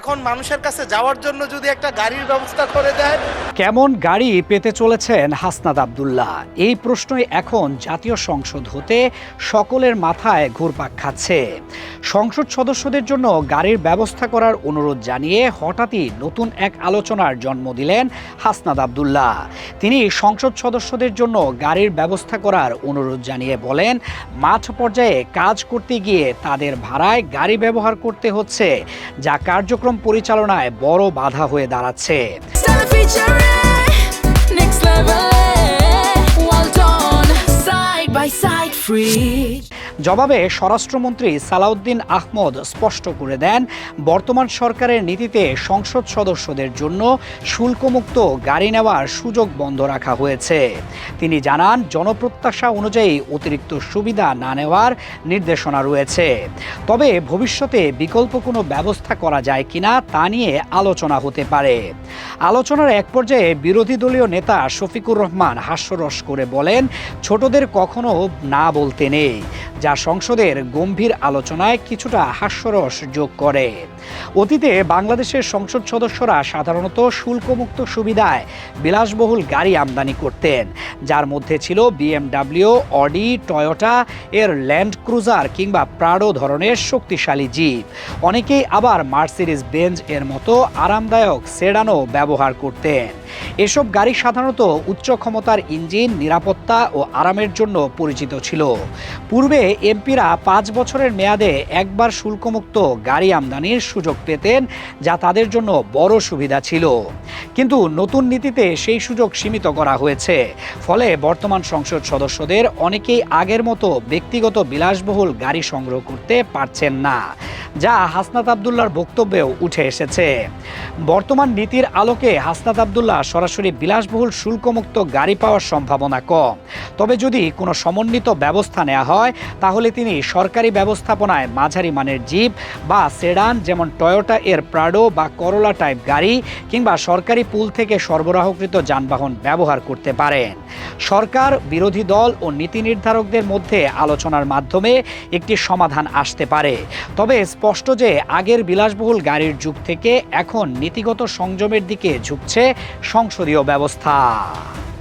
এখন মানুষের কাছে যাওয়ার জন্য যদি একটা গাড়ির ব্যবস্থা করে দেয়। কেমন গাড়ি পেতে চলেছেন হাসনাত আব্দুল্লাহ, এই প্রশ্নই এখন জাতীয় সংসদ হতে সকলের মাথায় ঘুরপাক খাচ্ছে। সংসদ সদস্যদের জন্য গাড়ির ব্যবস্থা করার অনুরোধ জানিয়ে হঠাৎই নতুন এক আলোচনার জন্ম দিলেন হাসনাত আব্দুল্লাহ। তিনি সংসদ সদস্যদের জন্য গাড়ির ব্যবস্থা করার অনুরোধ জানিয়ে বলেন, মাঠ পর্যায়ে কাজ করতে গিয়ে তাদের ভাড়ায় গাড়ি ব্যবহার করতে হচ্ছে, যা কার্যক্রম পরিচালনায় বড় বাধা হয়ে দাঁড়াচ্ছে। জবাবে স্বরাষ্ট্রমন্ত্রী সালাউদ্দিন আহমদ স্পষ্ট করে দেন, বর্তমান সরকারের নীতিতে সংসদ সদস্যদের জন্য শুল্কমুক্ত গাড়ি নেওয়ার সুযোগ বন্ধ রাখা হয়েছে। তিনি জানান, জনপ্রত্যাশা অনুযায়ী অতিরিক্ত সুবিধা না নেওয়ার নির্দেশনা রয়েছে, তবে ভবিষ্যতে বিকল্প কোনো ব্যবস্থা করা যায় কিনা তা নিয়ে আলোচনা হতে পারে। আলোচনার এক পর্যায়ে বিরোধী দলীয় নেতা শফিকুর রহমান হাস্যরস করে বলেন, ছোটদের কখনো না বলতে নেই, যা সংসদের গম্ভীর আলোচনায় কিছুটা হাস্যরস যোগ করে। অতীতে বাংলাদেশের সংসদ সদস্যরা সাধারণত শুল্কমুক্ত সুবিধায় বিলাসবহুল গাড়ি আমদানি করতেন, যার মধ্যে ছিল BMW, অডি, টয়োটা এর ল্যান্ড ক্রুজার কিংবা প্রাডো ধরনের শক্তিশালী জিপ। অনেকেই আবার মার্সিডিজ বেঞ্জ এর মতো আরামদায়ক সেডানও ব্যবহার করতেন। এসব গাড়ি সাধারণত উচ্চ ক্ষমতার ইঞ্জিন, নিরাপত্তা ও আরামের জন্য পরিচিত ছিল। পূর্বে এমপিরা 5 বছরের মেয়াদে একবার শুল্কমুক্ত গাড়ি আমদানির সুযোগ পেতেন, যা তাদের জন্য বড় সুবিধা ছিল। কিন্তু নতুন নীতিতে সেই সুযোগ সীমিত করা হয়েছে। ফলে বর্তমান সংসদ সদস্যদের অনেকেই আগের মতো ব্যক্তিগত বিলাসবহুল গাড়ি সংগ্রহ করতে পারছেন না, যা হাসনাত আব্দুল্লাহর বক্তব্যেও উঠে এসেছে। বর্তমান নীতির আলোকে হাসনাত আব্দুল্লাহ সরাসরি বিলাসবহুল শুল্কমুক্ত গাড়ি পাওয়ার সম্ভাবনা কম। তবে যদি কোনো সমন্বিত ব্যবস্থা নেওয়া হয়, তাহলে তিনি সরকারি ব্যবস্থাপনায় মাঝারি মানের জিপ বা সেডান যেমন টয়োটা এর প্রাডো বা করোলা টাইপ গাড়ি কিংবা সরকারি পুল থেকে সরবরাহকৃত যানবাহন ব্যবহার করতে পারেন। সরকার, বিরোধী দল ও নীতি নির্ধারকদের মধ্যে আলোচনার মাধ্যমে একটি সমাধান আসতে পারে। তবে স্পষ্ট যে আগের বিলাসবহুল গাড়ির যুগ থেকে এখন নীতিগত সংযমের দিকে ঝুঁকছে সংসদীয় ব্যবস্থা।